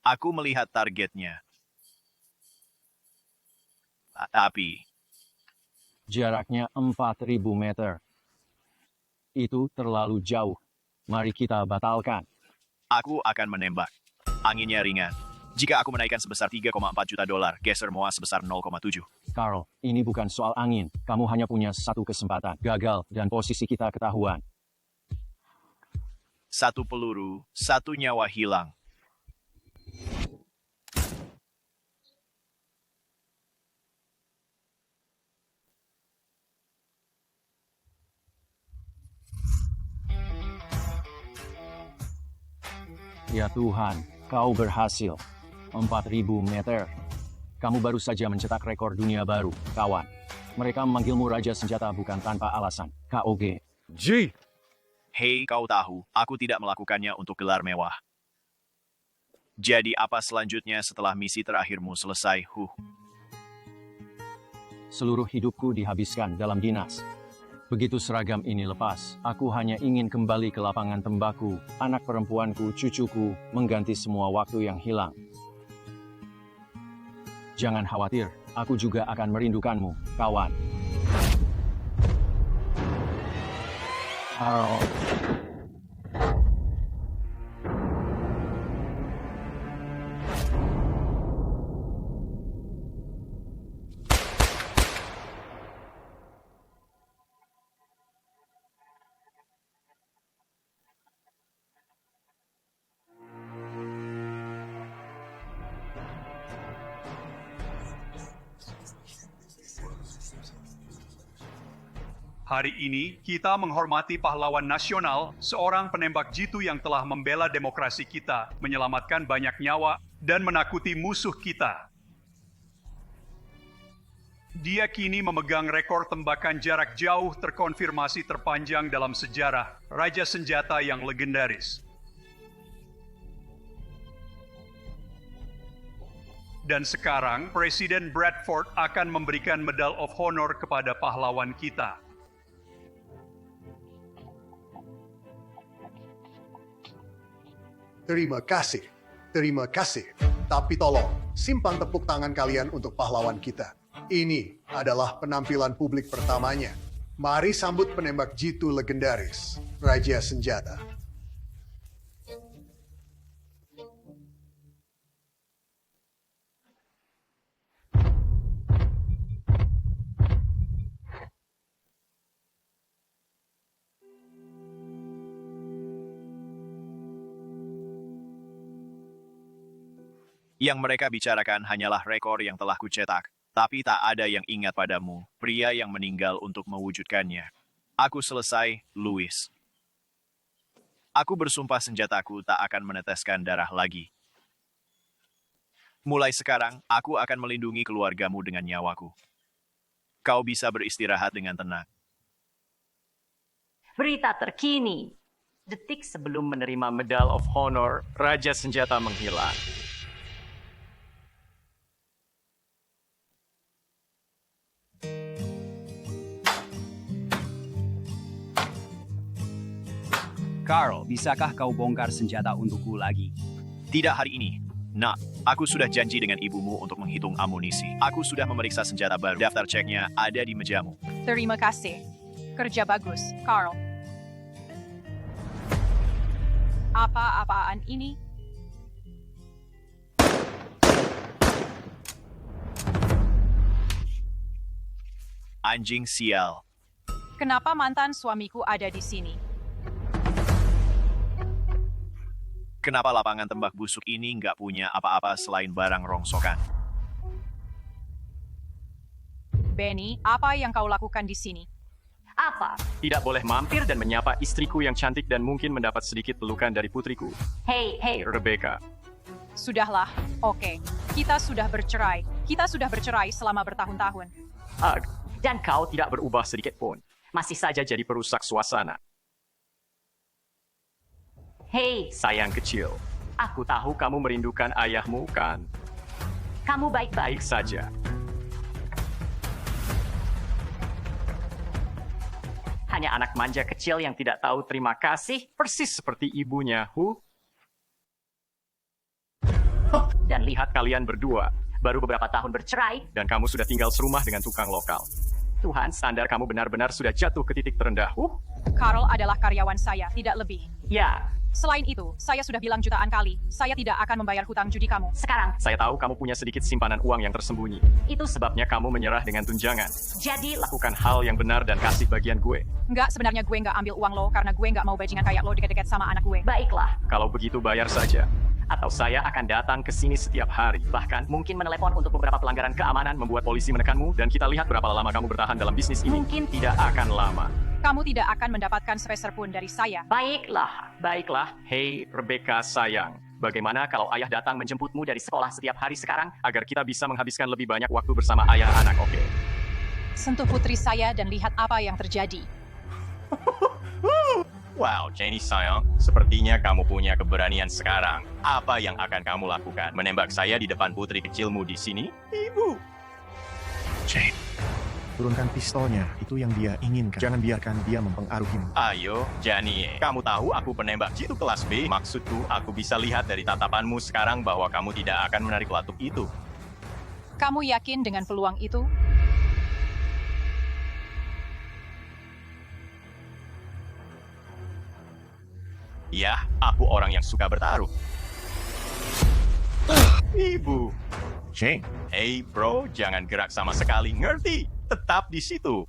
Aku melihat targetnya. Tapi, Jaraknya 4.000 meter. Itu terlalu jauh. Mari kita batalkan. aku akan menembak. Anginnya ringan. Jika aku menaikkan sebesar 3,4 juta dolar, geser Moa sebesar 0,7. Carl, ini bukan soal angin. Kamu hanya punya satu kesempatan. Gagal, dan posisi kita ketahuan. Satu peluru, satu nyawa hilang. Ya Tuhan, kau berhasil. 4.000 meter. Kamu baru saja mencetak rekor dunia baru, kawan. Mereka memanggilmu Raja Senjata bukan tanpa alasan. KOG. G. Hei, kau tahu, aku tidak melakukannya untuk gelar mewah. Jadi apa selanjutnya setelah misi terakhirmu selesai, Seluruh hidupku dihabiskan dalam dinas. Begitu seragam ini lepas, aku hanya ingin kembali ke lapangan tembaku, anak perempuanku, cucuku, mengganti semua waktu yang hilang. Jangan khawatir, aku juga akan merindukanmu, kawan. Carl. Hari ini, kita menghormati pahlawan nasional, seorang penembak jitu yang telah membela demokrasi kita, menyelamatkan banyak nyawa, dan menakuti musuh kita. Dia kini memegang rekor tembakan jarak jauh terkonfirmasi terpanjang dalam sejarah, Raja Senjata yang legendaris. Dan sekarang, Presiden Bradford akan memberikan Medal of Honor kepada pahlawan kita. Terima kasih. Tapi tolong, simpan tepuk tangan kalian untuk pahlawan kita. Ini adalah penampilan publik pertamanya. Mari sambut penembak jitu legendaris, Raja Senjata. Yang mereka bicarakan hanyalah rekor yang telah kucetak, tapi tak ada yang ingat padamu, pria yang meninggal untuk mewujudkannya. Aku selesai, Louis. Aku bersumpah senjataku tak akan meneteskan darah lagi. Mulai sekarang, aku akan melindungi keluargamu dengan nyawaku. Kau bisa beristirahat dengan tenang. Berita terkini. Detik sebelum menerima Medal of Honor, Raja Senjata menghilang. Carl, bisakah kau bongkar senjata untukku lagi? Tidak hari ini. Nak, aku sudah janji dengan ibumu untuk menghitung amunisi. Aku sudah memeriksa senjata baru. Daftar ceknya ada di mejamu. Terima kasih. Kerja bagus, Carl. Apa-apaan ini? Anjing sial. Kenapa mantan suamiku ada di sini? Kenapa lapangan tembak busuk ini nggak punya apa-apa selain barang rongsokan? Benny, apa yang kau lakukan di sini? Apa? Tidak boleh mampir dan menyapa istriku yang cantik dan mungkin mendapat sedikit pelukan dari putriku. Hey, Rebecca. Sudahlah, oke. Kita sudah bercerai. Kita sudah bercerai selama bertahun-tahun. Dan kau tidak berubah sedikit pun. Masih saja jadi perusak suasana. Hey, Sayang kecil, aku tahu kamu merindukan ayahmu, kan? kamu baik-baik. Baik saja. Hanya anak manja kecil yang tidak tahu terima kasih. Persis seperti ibunya, Dan lihat kalian berdua, baru beberapa tahun bercerai. Dan kamu sudah tinggal serumah dengan tukang lokal. Tuhan, Standar kamu benar-benar sudah jatuh ke titik terendah. Carl adalah karyawan saya, tidak lebih. ya, Selain itu, saya sudah bilang jutaan kali, saya tidak akan membayar hutang judi kamu. sekarang. Saya tahu kamu punya sedikit simpanan uang yang tersembunyi. Itu Sebabnya kamu menyerah dengan tunjangan. jadi Lakukan hal yang benar dan kasih bagian gue. Enggak, sebenarnya gue nggak ambil uang lo karena gue nggak mau bajingan kayak lo deket-deket sama anak gue. baiklah. Kalau begitu bayar saja. Atau saya akan datang ke sini setiap hari. Bahkan Mungkin menelepon untuk beberapa pelanggaran keamanan, membuat polisi menekanmu dan kita lihat berapa lama kamu bertahan dalam bisnis ini. Mungkin Tidak akan lama. Kamu tidak akan mendapatkan sepeser pun dari saya. baiklah. Baiklah, hei Rebecca sayang. Bagaimana kalau ayah datang menjemputmu dari sekolah setiap hari sekarang agar kita bisa menghabiskan lebih banyak waktu bersama ayah anak, oke? Sentuh putri saya dan lihat apa yang terjadi. Wow, Jenny sayang, sepertinya kamu punya keberanian sekarang. Apa yang akan kamu lakukan? Menembak saya di depan putri kecilmu di sini? Ibu! Jane, turunkan pistolnya. Itu yang dia inginkan. Jangan biarkan dia mempengaruhimu. Ayo, Jenny, kamu tahu aku penembak jitu kelas B. Maksudku, aku bisa lihat dari tatapanmu sekarang bahwa kamu tidak akan menarik pelatuk itu. Kamu yakin dengan peluang itu? Ya, aku orang yang suka bertaruh. Ibu! Jane, Hey bro, jangan gerak sama sekali, ngerti? Tetap di situ.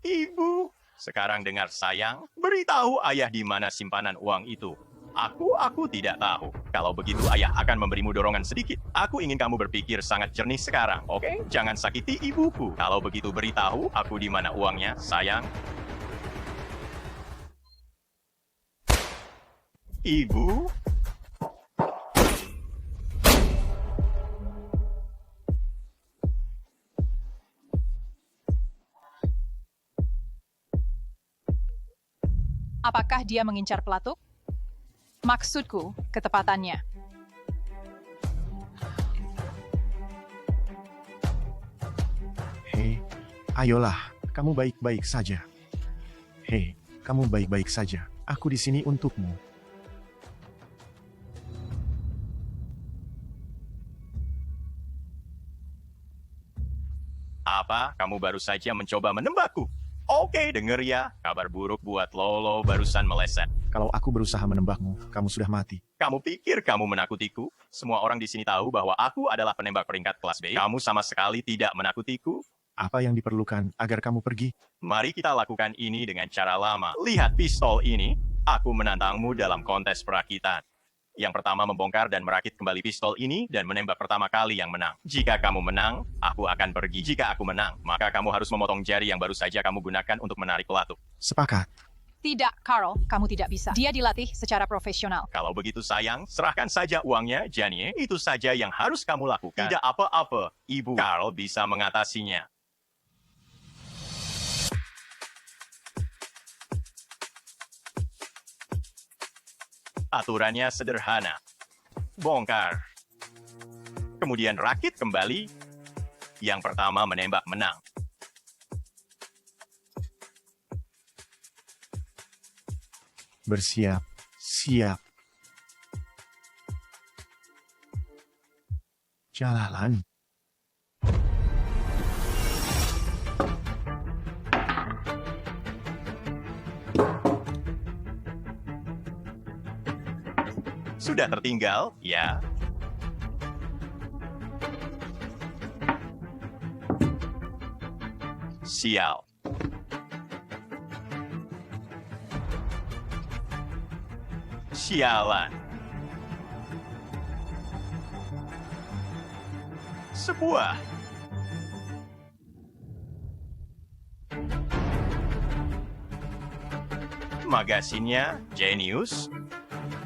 Ibu, sekarang dengar sayang, beritahu ayah di mana simpanan uang itu. Aku tidak tahu. Kalau begitu ayah akan memberimu dorongan sedikit. Aku ingin kamu berpikir sangat jernih sekarang, oke? Jangan sakiti ibuku. Kalau begitu beritahu aku di mana uangnya, sayang. Ibu? Apakah dia mengincar pelatuk? Maksudku, ketepatannya. hei, ayolah. Kamu baik-baik saja. Hei, kamu baik-baik saja. Aku di sini untukmu. Apa? Kamu baru saja mencoba menembakku? Oke, denger ya. Kabar buruk buat Lolo barusan meleset. Kalau aku berusaha menembakmu, kamu sudah mati. Kamu pikir kamu menakutiku? Semua orang di sini tahu bahwa aku adalah penembak peringkat kelas B. Kamu sama sekali tidak menakutiku. Apa yang diperlukan agar kamu pergi? Mari kita lakukan ini dengan cara lama. Lihat pistol ini. Aku menantangmu dalam kontes perakitan. Yang pertama membongkar dan merakit kembali pistol ini dan menembak pertama kali yang menang. Jika kamu menang, aku akan pergi. Jika aku menang, maka kamu harus memotong jari yang baru saja kamu gunakan untuk menarik pelatuk. Sepakat. Tidak, Carl, kamu tidak bisa. Dia dilatih secara profesional. Kalau begitu sayang, serahkan saja uangnya, Janie. Itu saja yang harus kamu lakukan. Tidak apa-apa, Ibu. Carl bisa mengatasinya. Aturannya sederhana. Bongkar. Kemudian rakit kembali. Yang pertama menembak menang. Bersiap. Siap. Jalan. Sudah tertinggal, ya. Sial. Sialan. Sebuah. Magasinnya, Genius.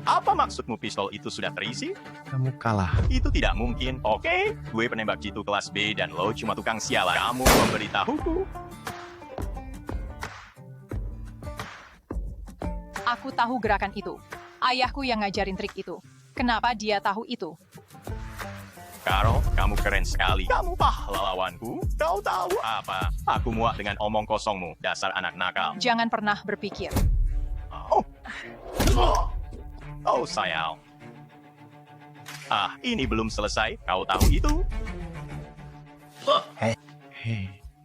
Apa maksudmu pistol itu sudah terisi? Kamu kalah. Itu tidak mungkin. Oke, gue penembak jitu kelas B dan lo cuma tukang sialan. Kamu memberitahuku. Aku tahu gerakan itu. Ayahku yang ngajarin trik itu. Kenapa dia tahu itu? Carl, kamu keren sekali. Kamu pahlawanku. Kau tahu apa? Aku muak dengan omong kosongmu, dasar anak nakal. Jangan pernah berpikir. Oh, sayang. Ini belum selesai. Kau tahu itu?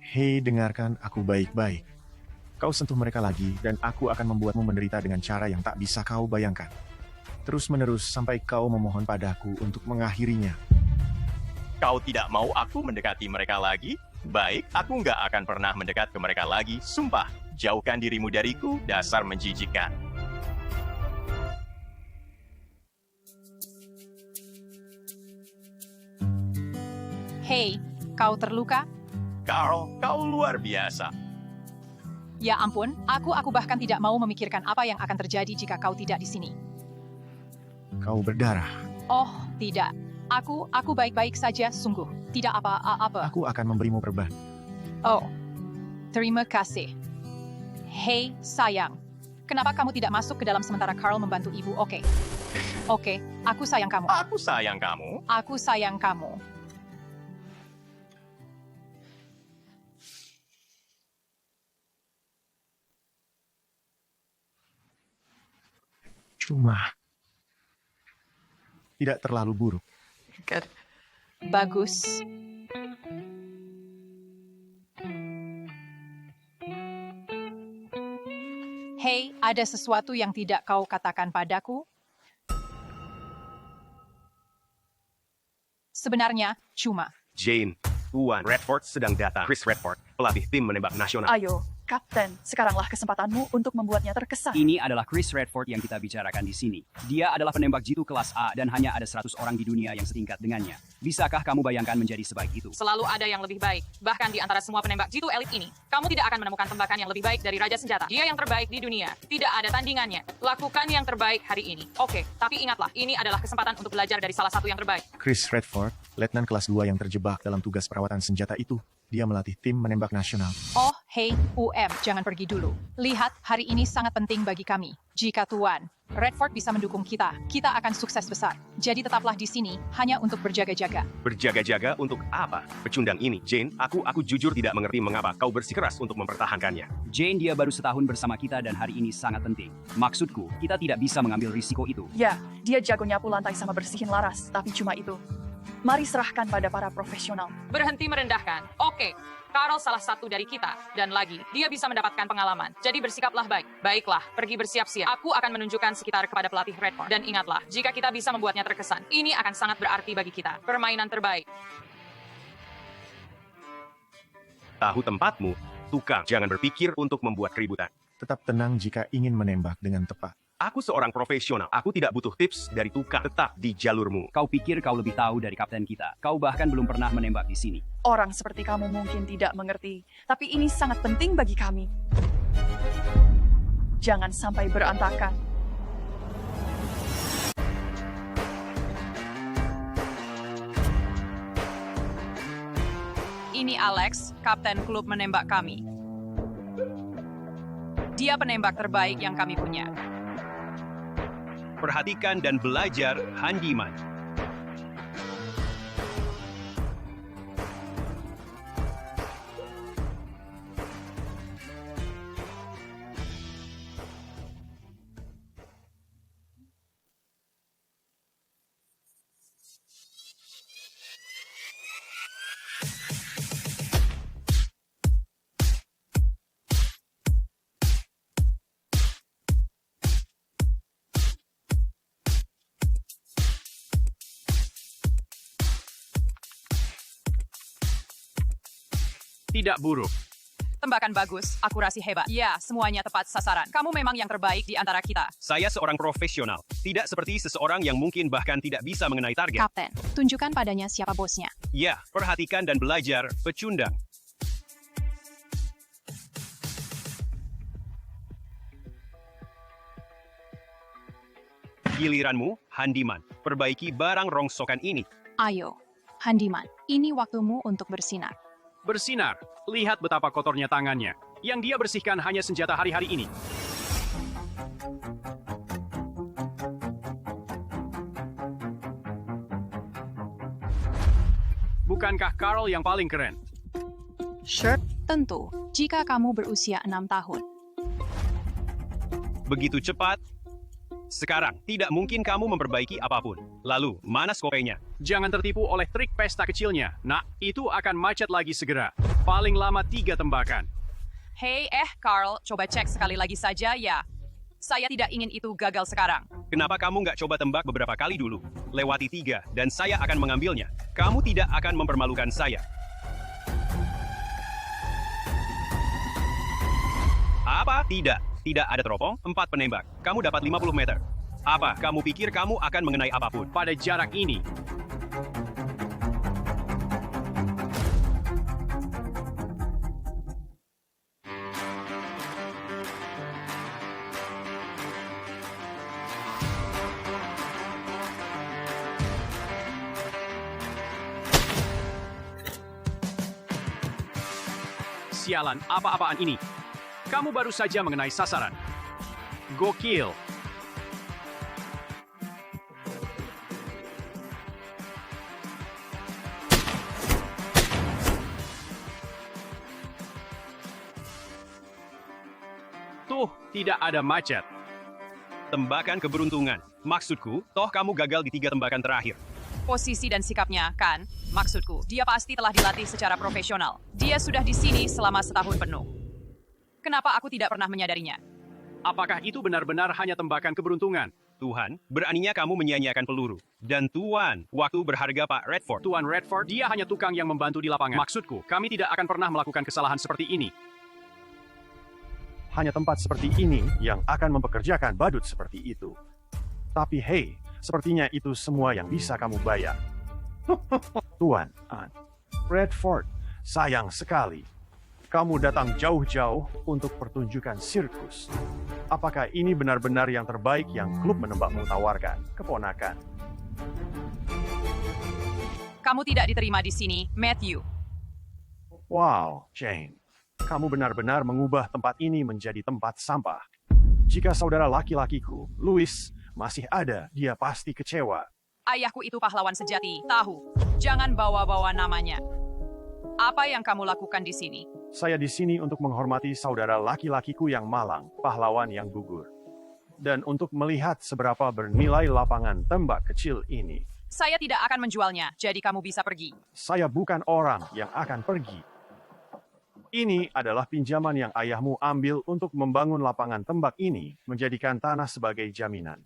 Hei, dengarkan aku baik-baik. Kau sentuh mereka lagi, dan aku akan membuatmu menderita dengan cara yang tak bisa kau bayangkan. Terus-menerus sampai kau memohon padaku untuk mengakhirinya. Kau tidak mau aku mendekati mereka lagi? Baik, aku nggak akan pernah mendekat ke mereka lagi. Sumpah, jauhkan dirimu dariku, dasar menjijikkan. Hei, kau terluka? Carl, kau luar biasa. Ya ampun, aku bahkan tidak mau memikirkan apa yang akan terjadi jika kau tidak di sini. Kau berdarah. Oh, tidak. Aku baik-baik saja, sungguh. Tidak apa-apa. Aku akan memberimu perban. Oh, terima kasih. Hei, sayang. Kenapa kamu tidak masuk ke dalam sementara Carl membantu ibu? Oke, aku sayang kamu. Aku sayang kamu. Aku sayang kamu. Cuma tidak terlalu buruk. Bagus. Hei, ada sesuatu yang tidak kau katakan padaku? Sebenarnya, cuma. Jane, Tuan Redford sedang datang. Chris Redford, pelatih tim menembak nasional. Ayo, Kapten, sekaranglah kesempatanmu untuk membuatnya terkesan. Ini adalah Chris Redford yang kita bicarakan di sini. Dia adalah penembak jitu kelas A dan hanya ada 100 orang di dunia yang setingkat dengannya. Bisakah kamu bayangkan menjadi sebaik itu? Selalu ada yang lebih baik. Bahkan di antara semua penembak jitu elit ini, kamu tidak akan menemukan tembakan yang lebih baik dari Raja Senjata. Dia yang terbaik di dunia. Tidak ada tandingannya. Lakukan yang terbaik hari ini. Oke, tapi ingatlah, ini adalah kesempatan untuk belajar dari salah satu yang terbaik. Chris Redford, letnan kelas 2 yang terjebak dalam tugas perawatan senjata itu. Dia melatih tim menembak nasional. Oh, hei, jangan pergi dulu. Lihat, hari ini sangat penting bagi kami. Jika Tuan Redford bisa mendukung kita, kita akan sukses besar. Jadi tetaplah di sini, hanya untuk berjaga-jaga. Berjaga-jaga untuk apa? Pecundang ini, Jane, aku jujur tidak mengerti mengapa kau bersikeras untuk mempertahankannya. Jane, dia baru setahun bersama kita dan hari ini sangat penting. Maksudku, kita tidak bisa mengambil risiko itu. Ya, dia jago nyapu lantai sama bersihin laras, tapi cuma itu. Mari serahkan pada para profesional. Berhenti merendahkan. Oke, Carl salah satu dari kita. Dan lagi, dia bisa mendapatkan pengalaman. Jadi bersikaplah baik. Baiklah, pergi bersiap-siap. Aku akan menunjukkan sekitar kepada pelatih Redford. Dan ingatlah, jika kita bisa membuatnya terkesan, ini akan sangat berarti bagi kita. Permainan terbaik. Tahu tempatmu, tukang. Jangan berpikir untuk membuat keributan. Tetap tenang jika ingin menembak dengan tepat. Aku seorang profesional. Aku tidak butuh tips dari tukang. Tetap di jalurmu. Kau pikir kau lebih tahu dari kapten kita. Kau bahkan belum pernah menembak di sini. Orang seperti kamu mungkin tidak mengerti, tapi ini sangat penting bagi kami. Jangan sampai berantakan. Ini Alex, kapten klub menembak kami. Dia penembak terbaik yang kami punya. Perhatikan dan belajar handiman. Tidak buruk. Tembakan bagus, akurasi hebat. Ya, semuanya tepat sasaran. Kamu memang yang terbaik di antara kita. Saya seorang profesional. Tidak seperti seseorang yang mungkin bahkan tidak bisa mengenai target. Kapten, tunjukkan padanya siapa bosnya. Ya, perhatikan dan belajar, pecundang. Giliranmu, handiman. Perbaiki barang rongsokan ini. Ayo, handiman, ini waktumu untuk bersinar. Bersinar. Lihat betapa kotornya tangannya. Yang dia bersihkan hanya senjata hari-hari ini. Bukankah Carl yang paling keren? Shirt, tentu. Jika kamu berusia 6 tahun. Begitu cepat, Sekarang, tidak mungkin kamu memperbaiki apapun. Lalu, mana skopenya? Jangan tertipu oleh trik pesta kecilnya. Nah, itu akan macet lagi segera. Paling lama 3 tembakan. Hei, Carl, coba cek sekali lagi saja ya. Saya tidak ingin itu gagal sekarang. Kenapa kamu nggak coba tembak beberapa kali dulu? Lewati 3, dan saya akan mengambilnya. Kamu tidak akan mempermalukan saya. Apa? Tidak. Tidak ada teropong, 4 penembak. Kamu dapat 50 meter. Apa? Kamu pikir kamu akan mengenai apapun pada jarak ini? Sialan, apa-apaan ini? Kamu baru saja mengenai sasaran. Gokil. Tuh, tidak ada macet. Tembakan keberuntungan. Maksudku, toh kamu gagal di 3 tembakan terakhir. Posisi dan sikapnya, kan? Maksudku, dia pasti telah dilatih secara profesional. Dia sudah di sini selama setahun penuh. Kenapa aku tidak pernah menyadarinya? Apakah itu benar-benar hanya tembakan keberuntungan? Tuhan, beraninya kamu menyia-nyiakan peluru. Dan Tuan, waktu berharga Pak Redford. Tuan Redford, dia hanya tukang yang membantu di lapangan. Maksudku, kami tidak akan pernah melakukan kesalahan seperti ini. Hanya tempat seperti ini yang akan mempekerjakan badut seperti itu. Tapi hei, sepertinya itu semua yang bisa kamu bayar. Tuan, Redford, sayang sekali. Kamu datang jauh-jauh untuk pertunjukan sirkus. Apakah ini benar-benar yang terbaik yang klub menembakmu tawarkan, keponakan? Kamu tidak diterima di sini, Matthew. Wow, Jane. Kamu benar-benar mengubah tempat ini menjadi tempat sampah. Jika saudara laki-lakiku, Louis, masih ada, dia pasti kecewa. Ayahku itu pahlawan sejati, tahu. Jangan bawa-bawa namanya. Apa yang kamu lakukan di sini? Saya di sini untuk menghormati saudara laki-lakiku yang malang, pahlawan yang gugur. Dan untuk melihat seberapa bernilai lapangan tembak kecil ini. Saya tidak akan menjualnya, jadi kamu bisa pergi. Saya bukan orang yang akan pergi. Ini adalah pinjaman yang ayahmu ambil untuk membangun lapangan tembak ini, menjadikan tanah sebagai jaminan.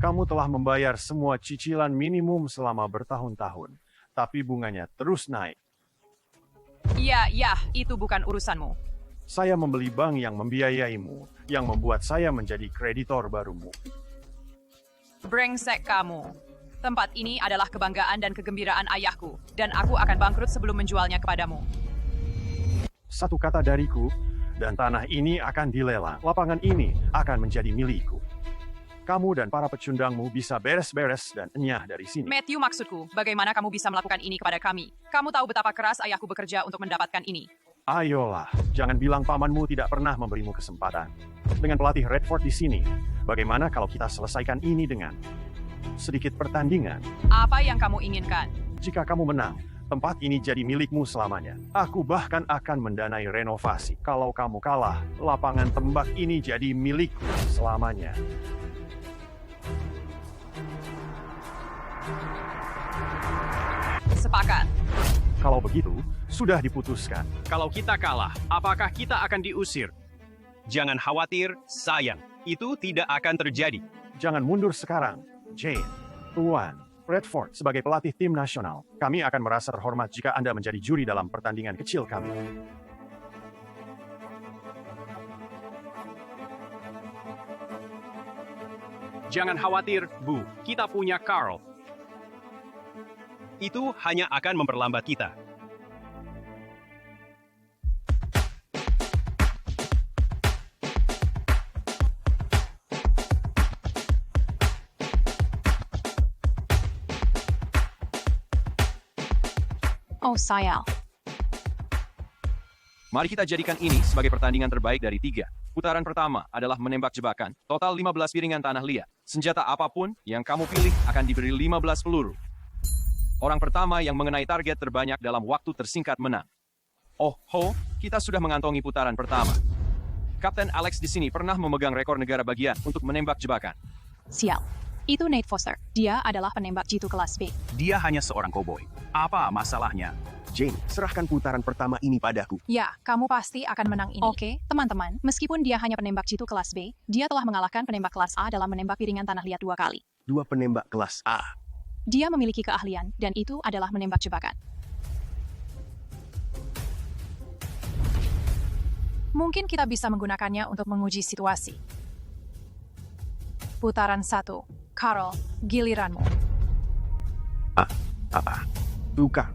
Kamu telah membayar semua cicilan minimum selama bertahun-tahun, tapi bunganya terus naik. Ya, itu bukan urusanmu. Saya membeli bank yang membiayaimu, yang membuat saya menjadi kreditor barumu. Brengsek kamu. Tempat ini adalah kebanggaan dan kegembiraan ayahku, dan aku akan bangkrut sebelum menjualnya kepadamu. Satu kata dariku, dan tanah ini akan dilelang. Lapangan ini akan menjadi milikku. Kamu dan para pecundangmu bisa beres-beres dan enyah dari sini. Matthew, maksudku, bagaimana kamu bisa melakukan ini kepada kami? Kamu tahu betapa keras ayahku bekerja untuk mendapatkan ini. Ayolah, jangan bilang pamanmu tidak pernah memberimu kesempatan. Dengan pelatih Redford di sini, bagaimana kalau kita selesaikan ini dengan sedikit pertandingan? Apa yang kamu inginkan? Jika kamu menang, tempat ini jadi milikmu selamanya. Aku bahkan akan mendanai renovasi. Kalau kamu kalah, lapangan tembak ini jadi milikku selamanya. Sepakat. Kalau begitu, sudah diputuskan. Kalau kita kalah, apakah kita akan diusir? Jangan khawatir, sayang. Itu tidak akan terjadi. Jangan mundur sekarang, Jane. Tuan Redford, sebagai pelatih tim nasional, kami akan merasa terhormat jika Anda menjadi juri dalam pertandingan kecil kami. Jangan khawatir, Bu. Kita punya Carl. Itu hanya akan memperlambat kita. Oh, sayang. Mari kita jadikan ini sebagai pertandingan terbaik dari 3. Putaran pertama adalah menembak jebakan. Total 15 piringan tanah liat. Senjata apapun yang kamu pilih akan diberi 15 peluru. Orang pertama yang mengenai target terbanyak dalam waktu tersingkat menang. Oh, kita sudah mengantongi putaran pertama. Kapten Alex di sini pernah memegang rekor negara bagian untuk menembak jebakan. Sial. Itu Nate Foster. Dia adalah penembak jitu kelas B. Dia hanya seorang koboi. Apa masalahnya? Jane, serahkan putaran pertama ini padaku. Ya, kamu pasti akan menang ini. Oke, teman-teman, meskipun dia hanya penembak jitu kelas B, dia telah mengalahkan penembak kelas A dalam menembak piringan tanah liat 2 kali. 2 penembak kelas A. Dia memiliki keahlian, dan itu adalah menembak jebakan. Mungkin kita bisa menggunakannya untuk menguji situasi. Putaran 1. Carl, giliranmu. Apa? Tukang.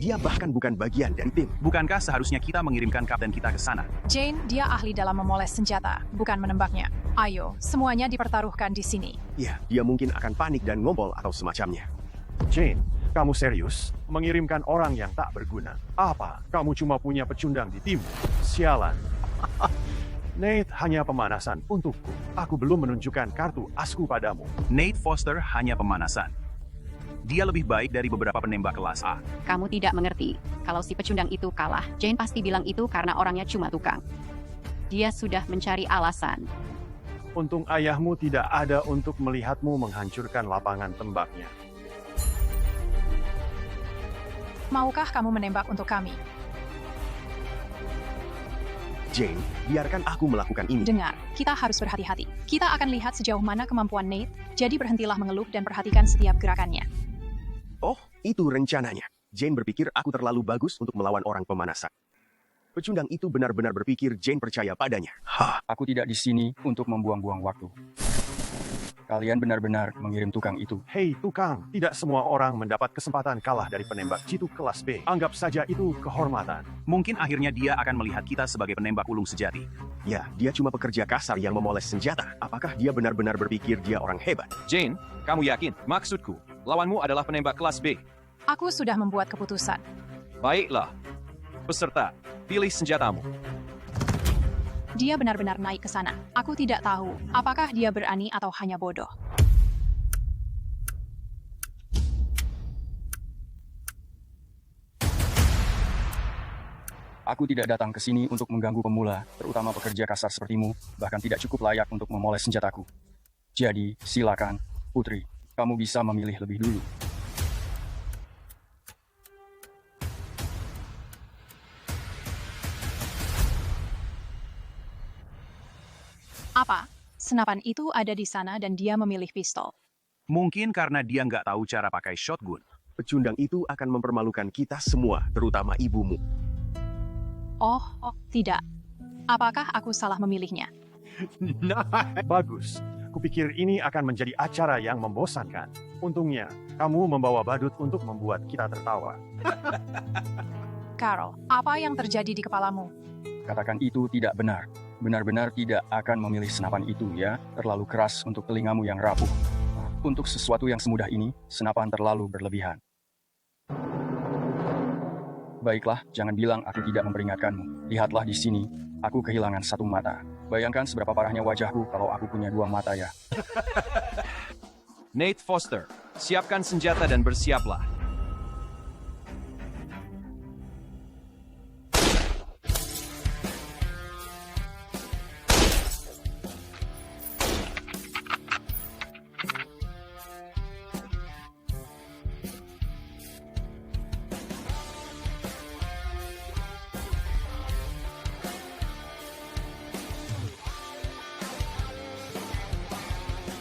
Dia bahkan bukan bagian dari tim. Bukankah seharusnya kita mengirimkan kapten kita ke sana? Jane, dia ahli dalam memoles senjata, bukan menembaknya. Ayo, semuanya dipertaruhkan di sini. Ya, dia mungkin akan panik dan ngompol atau semacamnya. Jane, kamu serius? Mengirimkan orang yang tak berguna? Apa? Kamu cuma punya pecundang di tim? Sialan. Nate hanya pemanasan untukku. Aku belum menunjukkan kartu asku padamu. Nate Foster hanya pemanasan. Dia lebih baik dari beberapa penembak kelas A. Kamu tidak mengerti. Kalau si pecundang itu kalah, Jane pasti bilang itu karena orangnya cuma tukang. Dia sudah mencari alasan. Untung ayahmu tidak ada untuk melihatmu menghancurkan lapangan tembaknya. Maukah kamu menembak untuk kami? Jane, biarkan aku melakukan ini. Dengar, kita harus berhati-hati. Kita akan lihat sejauh mana kemampuan Nate, jadi berhentilah mengeluh dan perhatikan setiap gerakannya. Oh, itu rencananya. Jane berpikir aku terlalu bagus untuk melawan orang pemanasan. Pecundang itu benar-benar berpikir Jane percaya padanya. Aku tidak di sini untuk membuang-buang waktu. Kalian benar-benar mengirim tukang itu. Hei tukang, tidak semua orang mendapat kesempatan kalah dari penembak jitu kelas B. Anggap saja itu kehormatan. Mungkin akhirnya dia akan melihat kita sebagai penembak ulung sejati. Ya, dia cuma pekerja kasar yang memoles senjata. Apakah dia benar-benar berpikir dia orang hebat? Jane, kamu yakin? Maksudku, lawanmu adalah penembak kelas B. Aku sudah membuat keputusan. Baiklah. Peserta, pilih senjatamu. Dia benar-benar naik ke sana. Aku tidak tahu, apakah dia berani atau hanya bodoh. Aku tidak datang ke sini untuk mengganggu pemula, terutama pekerja kasar sepertimu, bahkan tidak cukup layak untuk memoles senjataku. Jadi, silakan, Putri, kamu bisa memilih lebih dulu. Apa? Senapan itu ada di sana dan dia memilih pistol. Mungkin karena dia nggak tahu cara pakai shotgun. Pecundang itu akan mempermalukan kita semua, terutama ibumu. Oh, tidak. Apakah aku salah memilihnya? Nah, bagus. Kupikir ini akan menjadi acara yang membosankan. Untungnya, kamu membawa badut untuk membuat kita tertawa. Carl, apa yang terjadi di kepalamu? Katakan itu tidak benar. Benar-benar tidak akan memilih senapan itu, ya. Terlalu keras untuk telingamu yang rapuh. Untuk sesuatu yang semudah ini, senapan terlalu berlebihan. Baiklah, jangan bilang aku tidak memperingatkanmu. Lihatlah di sini, aku kehilangan satu mata. Bayangkan seberapa parahnya wajahku kalau aku punya 2 mata, ya. Nate Foster, siapkan senjata dan bersiaplah.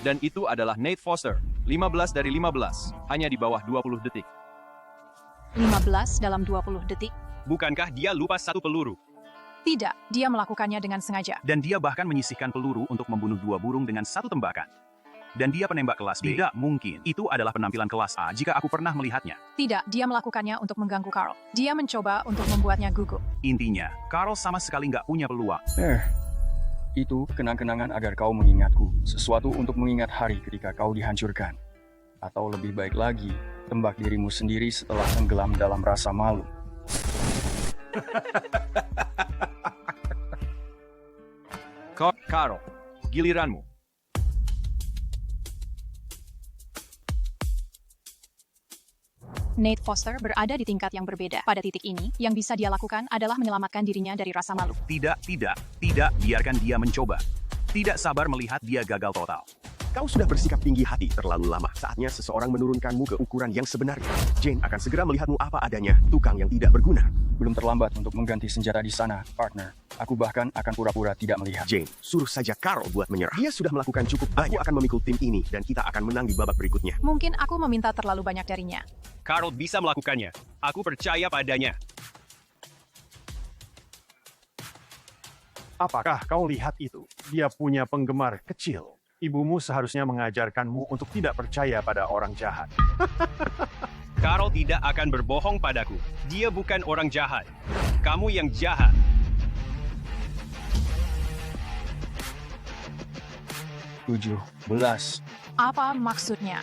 Dan itu adalah Nate Foster, 15 dari 15, hanya di bawah 20 detik. 15 dalam 20 detik? Bukankah dia lupa 1 peluru? Tidak, dia melakukannya dengan sengaja. Dan dia bahkan menyisihkan peluru untuk membunuh 2 burung dengan 1 tembakan. Dan dia penembak kelas B. Tidak mungkin. Itu adalah penampilan kelas A jika aku pernah melihatnya. Tidak, dia melakukannya untuk mengganggu Carl. Dia mencoba untuk membuatnya gugup. Intinya, Carl sama sekali nggak punya peluang. Itu kenang-kenangan agar kau mengingatku. Sesuatu untuk mengingat hari ketika kau dihancurkan. Atau lebih baik lagi, tembak dirimu sendiri setelah tenggelam dalam rasa malu. Carl, giliranmu. Nate Foster berada di tingkat yang berbeda. Pada titik ini, yang bisa dia lakukan adalah menyelamatkan dirinya dari rasa malu. Tidak, biarkan dia mencoba. Tidak sabar melihat dia gagal total. Kau sudah bersikap tinggi hati terlalu lama. Saatnya seseorang menurunkanmu ke ukuran yang sebenarnya. Jane akan segera melihatmu apa adanya, tukang yang tidak berguna. Belum terlambat untuk mengganti senjata di sana, partner. Aku bahkan akan pura-pura tidak melihat. Jane, suruh saja Carl buat menyerah. Dia sudah melakukan cukup banyak. Aku akan memikul tim ini dan kita akan menang di babak berikutnya. Mungkin aku meminta terlalu banyak darinya. Carl bisa melakukannya. Aku percaya padanya. Apakah kau lihat itu? Dia punya penggemar kecil. Ibumu seharusnya mengajarkanmu untuk tidak percaya pada orang jahat. Carl tidak akan berbohong padaku. Dia bukan orang jahat. Kamu yang jahat. Tujuh belas. Apa maksudnya?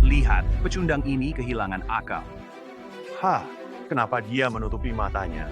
Lihat, pecundang ini kehilangan akal. Kenapa dia menutupi matanya?